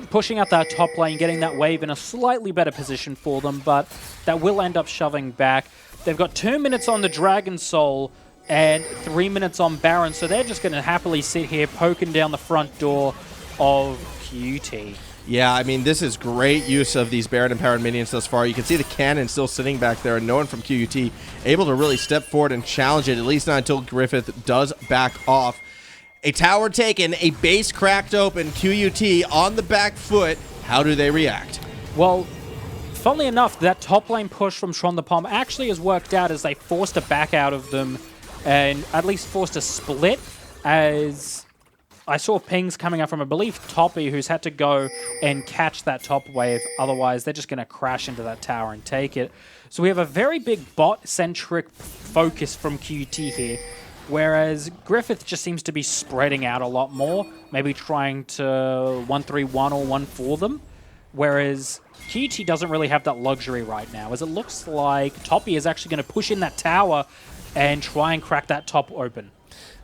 [SPEAKER 2] Pushing out that top lane, getting that wave in a slightly better position for them, but that will end up shoving back. They've got 2 minutes on the Dragon Soul and 3 minutes on Baron, so they're just going to happily sit here poking down the front door of QUT.
[SPEAKER 1] Yeah, I mean, this is great use of these Baron and Baron minions thus far. You can see the cannon still sitting back there, and no one from QUT able to really step forward and challenge it, at least not until Griffith does back off. A tower taken, a base cracked open, QUT on the back foot. How do they react?
[SPEAKER 2] Well, funnily enough, that top lane push from Tron the Pom actually has worked out as they forced a back out of them and at least forced a split, as I saw pings coming up from, I believe, Toppy, who's had to go and catch that top wave. Otherwise, they're just going to crash into that tower and take it. So we have a very big bot-centric focus from QUT here, whereas Griffith just seems to be spreading out a lot more, maybe trying to 1-3-1 or 1-4 them, whereas QUT doesn't really have that luxury right now, as it looks like Toppy is actually going to push in that tower and try and crack that top open.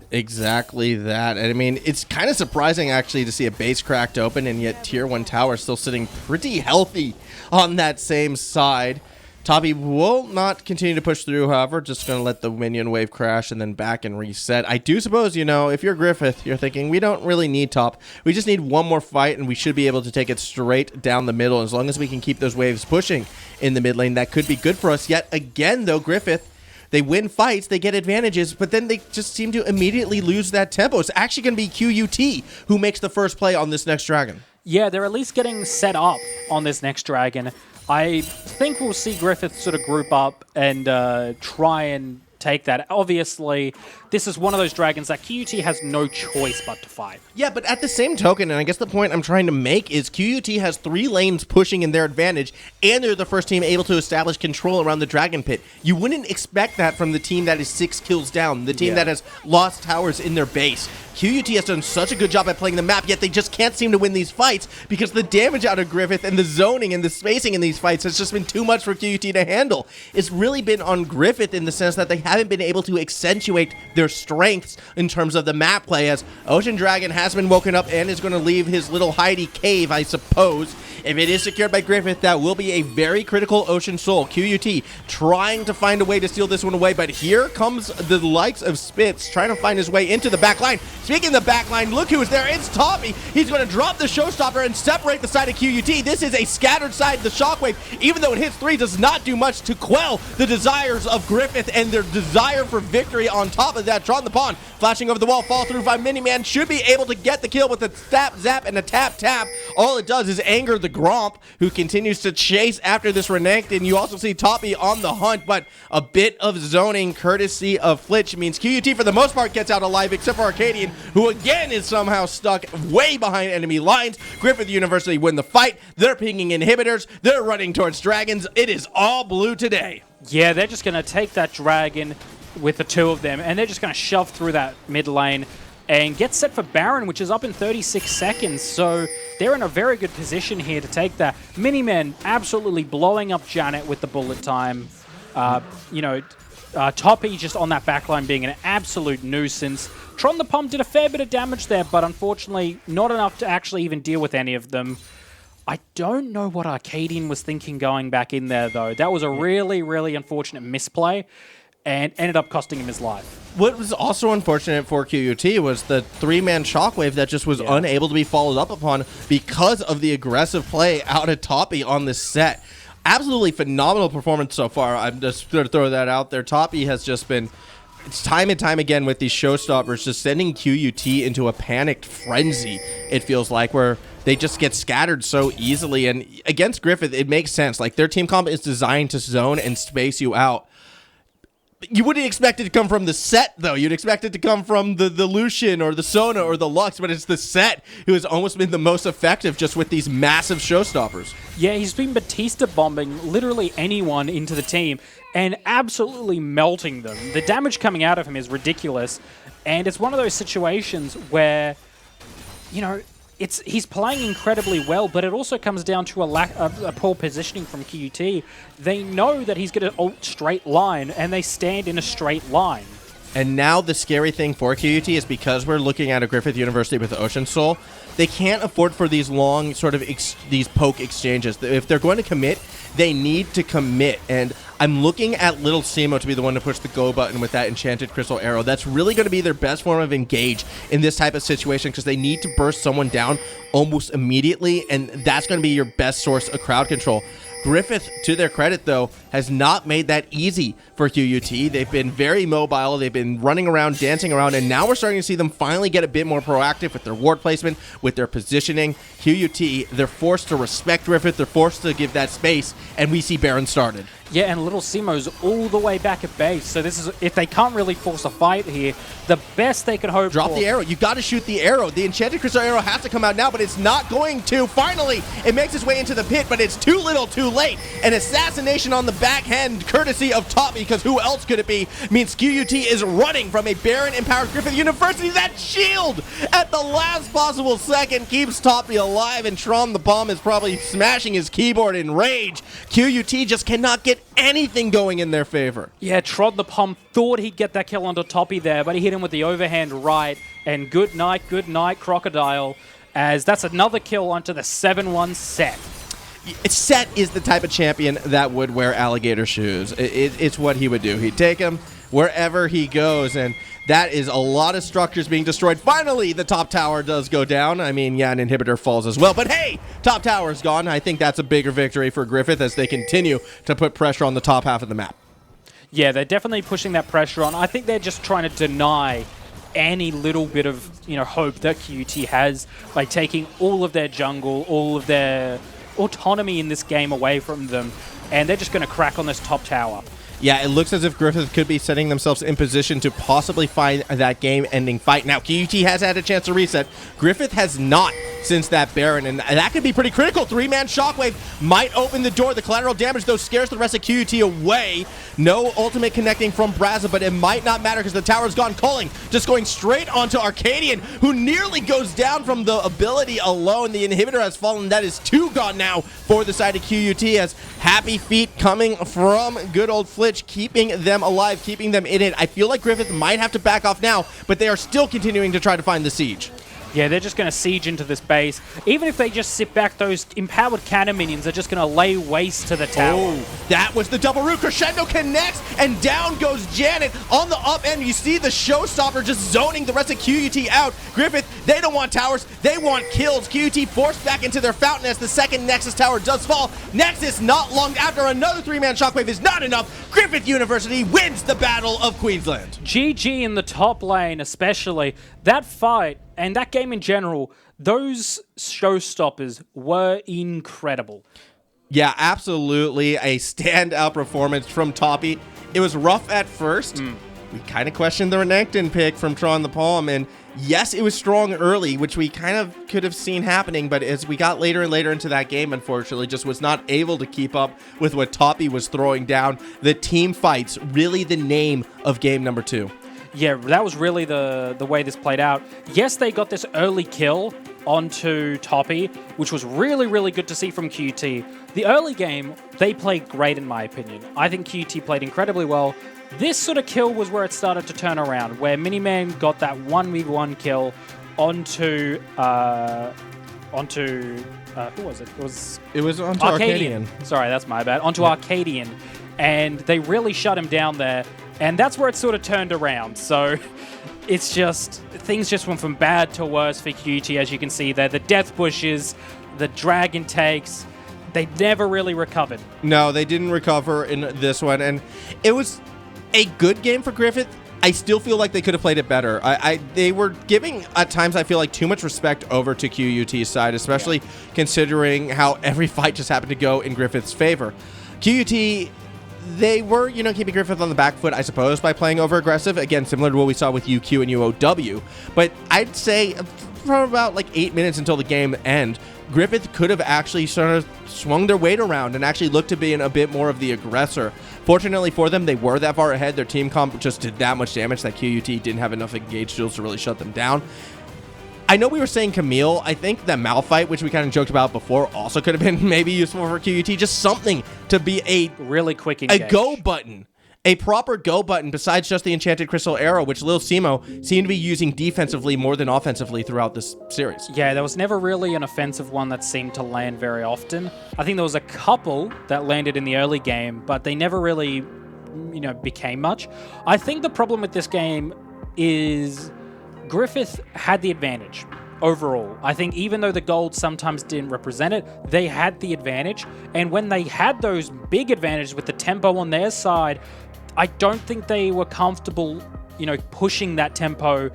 [SPEAKER 1] Exactly that. And I mean, it's kind of surprising actually to see a base cracked open, and yet tier 1 tower still sitting pretty healthy on that same side. Toppy will not continue to push through, however, just going to let the minion wave crash and then back and reset. I do suppose, if you're Griffith, you're thinking, we don't really need top. We just need one more fight, and we should be able to take it straight down the middle. As long as we can keep those waves pushing in the mid lane, that could be good for us. Yet again, though, Griffith, they win fights, they get advantages, but then they just seem to immediately lose that tempo. It's actually going to be QUT who makes the first play on this next dragon.
[SPEAKER 2] Yeah, they're at least getting set up on this next dragon. I think we'll see Griffith sort of group up and try and take that. Obviously, this is one of those dragons that QUT has no choice but to fight.
[SPEAKER 1] Yeah, but at the same token, and I guess the point I'm trying to make is QUT has 3 lanes pushing in their advantage, and they're the first team able to establish control around the Dragon Pit. You wouldn't expect that from the team that is 6 kills down, the team that has lost towers in their base. QUT has done such a good job at playing the map, yet they just can't seem to win these fights because the damage out of Griffith and the zoning and the spacing in these fights has just been too much for QUT to handle. It's really been on Griffith in the sense that they haven't been able to accentuate their strengths in terms of the map play, as Ocean Dragon has been woken up and is going to leave his little hidey cave, I suppose. If it is secured by Griffith, that will be a very critical Ocean Soul. QUT trying to find a way to steal this one away, but here comes the likes of Spitz trying to find his way into the back line. Speaking of the back line, look who is there. It's Toppy. He's going to drop the Showstopper and separate the side of QUT. This is a scattered side. The Shockwave, even though it hits 3, does not do much to quell the desires of Griffith and their desire for victory. On top of that, Tron the Pawn flashing over the wall, fall through by Miniman, should be able to get the kill with a tap, zap, and a tap, tap. All it does is anger the Gromp, who continues to chase after this Renekton. You also see Toppy on the hunt, but a bit of zoning courtesy of Flitch means QUT for the most part gets out alive, except for Arcadian, who again is somehow stuck way behind enemy lines. Griffith University win the fight. They're pinging inhibitors. They're running towards dragons. It is all blue today.
[SPEAKER 2] Yeah, they're just going to take that dragon with the 2 of them, and they're just going to shove through that mid lane and get set for Baron, which is up in 36 seconds. So they're in a very good position here to take that. Miniman absolutely blowing up Janet with the bullet time. Toppy just on that backline being an absolute nuisance. Tron the Pump did a fair bit of damage there, but unfortunately not enough to actually even deal with any of them. I don't know what Arcadian was thinking going back in there, though. That was a really, really unfortunate misplay and ended up costing him his life.
[SPEAKER 1] What was also unfortunate for QUT was the 3-man Shockwave that just was unable to be followed up upon because of the aggressive play out of Toppy on this set. Absolutely phenomenal performance so far. I'm just going to throw that out there. Toppy has just been, it's time and time again with these showstoppers, just sending QUT into a panicked frenzy, it feels like, where they just get scattered so easily. And against Griffith, it makes sense. Like, their team comp is designed to zone and space you out. You wouldn't expect it to come from the set, though. You'd expect it to come from the Lucian or the Sona or the Lux, but it's the set who has almost been the most effective just with these massive showstoppers.
[SPEAKER 2] Yeah, he's been Batista bombing literally anyone into the team and absolutely melting them. The damage coming out of him is ridiculous, and it's one of those situations where, you know, he's playing incredibly well, but it also comes down to a poor positioning from QUT. They know that he's going to ult straight line, and they stand in a straight line.
[SPEAKER 1] And now the scary thing for QUT is because we're looking at a Griffith University with Ocean Soul, they can't afford for these long sort of these poke exchanges. If they're going to commit, they need to commit. And I'm looking at Little Simo to be the one to push the go button with that Enchanted Crystal Arrow. That's really going to be their best form of engage in this type of situation because they need to burst someone down almost immediately, and that's going to be your best source of crowd control. Griffith, to their credit, though, has not made that easy for QUT. They've been very mobile. They've been running around, dancing around, and now we're starting to see them finally get a bit more proactive with their ward placement, with their positioning. QUT, they're forced to respect Griffith. They're forced to give that space, and we see Baron started.
[SPEAKER 2] Yeah, and Little Simo's all the way back at base. So this is, if they can't really force a fight here, the best they could hope
[SPEAKER 1] Drop
[SPEAKER 2] for.
[SPEAKER 1] the arrow. You got to shoot the arrow. The Enchanted Crystal Arrow has to come out now, but it's not going to. Finally, it makes its way into the pit, but it's too little, too late. An assassination on the backhand, courtesy of Toppy, because who else could it be? Means QUT is running from a Baron-empowered Griffith University. That shield at the last possible second keeps Toppy alive, and Tron the Bomb is probably smashing his keyboard in rage. QUT just cannot get anything going in their favor.
[SPEAKER 2] Yeah, Trod the Pump thought he'd get that kill onto Toppy there, but he hit him with the overhand right, and good night, Crocodile, as that's another kill onto the 7-1 set.
[SPEAKER 1] Set is the type of champion that would wear alligator shoes. It's what he would do. He'd take him wherever he goes, and that is a lot of structures being destroyed. Finally, the top tower does go down. I mean, yeah, an inhibitor falls as well, but hey, top tower is gone. I think that's a bigger victory for Griffith as they continue to put pressure on the top half of the map.
[SPEAKER 2] Yeah, they're definitely pushing that pressure on. I think they're just trying to deny any little bit of, hope that QUT has by taking all of their jungle, all of their autonomy in this game away from them, and they're just going to crack on this top tower.
[SPEAKER 1] Yeah, it looks as if Griffith could be setting themselves in position to possibly find that game-ending fight. Now, QUT has had a chance to reset. Griffith has not since that Baron, and that could be pretty critical. 3-man Shockwave might open the door. The collateral damage, though, scares the rest of QUT away. No ultimate connecting from Braza, but it might not matter because the tower's gone. Culling just going straight onto Arcadian, who nearly goes down from the ability alone. The inhibitor has fallen. That is 2 gone now for the side of QUT, as Happy Feet coming from good old Flitch, keeping them alive, keeping them in it. I feel like Griffith might have to back off now, but they are still continuing to try to find the siege.
[SPEAKER 2] Yeah, they're just going to siege into this base. Even if they just sit back, those empowered cannon minions are just going to lay waste to the tower.
[SPEAKER 1] Oh, that was the double root. Crescendo connects, and down goes Janet. On the up end, you see the showstopper just zoning the rest of QUT out. Griffith, they don't want towers. They want kills. QUT forced back into their fountain as the second Nexus tower does fall. Nexus, not long after, another 3-man Shockwave is not enough. Griffith University wins the Battle of Queensland.
[SPEAKER 2] GG in the top lane, especially. That fight and that game in general, those showstoppers were incredible.
[SPEAKER 1] Yeah, absolutely. A standout performance from Toppy. It was rough at first. We kind of questioned the Renekton pick from Tron the Palm, and yes, it was strong early, which we kind of could have seen happening, but as we got later and later into that game, unfortunately, just was not able to keep up with what Toppy was throwing down. The team fights, really the name of game number 2.
[SPEAKER 2] Yeah, that was really the way this played out. Yes, they got this early kill onto Toppy, which was really, really good to see from QUT. The early game, they played great in my opinion. I think QUT played incredibly well. This sort of kill was where it started to turn around, where Miniman got that 1v1 kill onto who was it?
[SPEAKER 1] It was onto Arcadian.
[SPEAKER 2] Sorry, that's my bad. Onto Arcadian, and they really shut him down there. And that's where it sort of turned around. So it's just, things just went from bad to worse for QUT, as you can see there. The death bushes, the dragon takes, they never really recovered.
[SPEAKER 1] No, they didn't recover in this one. And it was a good game for Griffith. I still feel like they could have played it better. They were giving, at times, I feel like, too much respect over to QUT's side, especially considering how every fight just happened to go in Griffith's favor. QUT, they were, keeping Griffith on the back foot, I suppose, by playing over-aggressive. Again, similar to what we saw with UQ and UOW. But I'd say from about like 8 minutes until the game end, Griffith could have actually sort of swung their weight around and actually looked to be a bit more of the aggressor. Fortunately for them, they were that far ahead. Their team comp just did that much damage that QUT didn't have enough engaged shields to really shut them down. I know we were saying Camille. I think the Malphite, which we kind of joked about before, also could have been maybe useful for QUT. Just something to be a
[SPEAKER 2] really quick engage.
[SPEAKER 1] A go button. A proper go button besides just the Enchanted Crystal Arrow, which Lil Simo seemed to be using defensively more than offensively throughout this series.
[SPEAKER 2] Yeah, there was never really an offensive one that seemed to land very often. I think there was a couple that landed in the early game, but they never really, became much. I think the problem with this game is Griffith had the advantage overall. I think even though the gold sometimes didn't represent it, they had the advantage. And when they had those big advantages with the tempo on their side, I don't think they were comfortable, pushing that tempo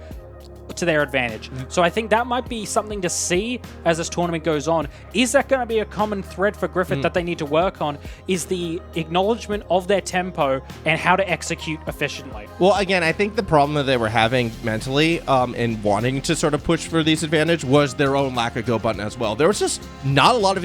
[SPEAKER 2] to their advantage. So I think that might be something to see as this tournament goes on. Is that going to be a common thread for Griffith that they need to work on? Is the acknowledgement of their tempo and how to execute efficiently?
[SPEAKER 1] Well, again, I think the problem that they were having mentally in wanting to sort of push for these advantage was their own lack of go button as well. There was just not a lot of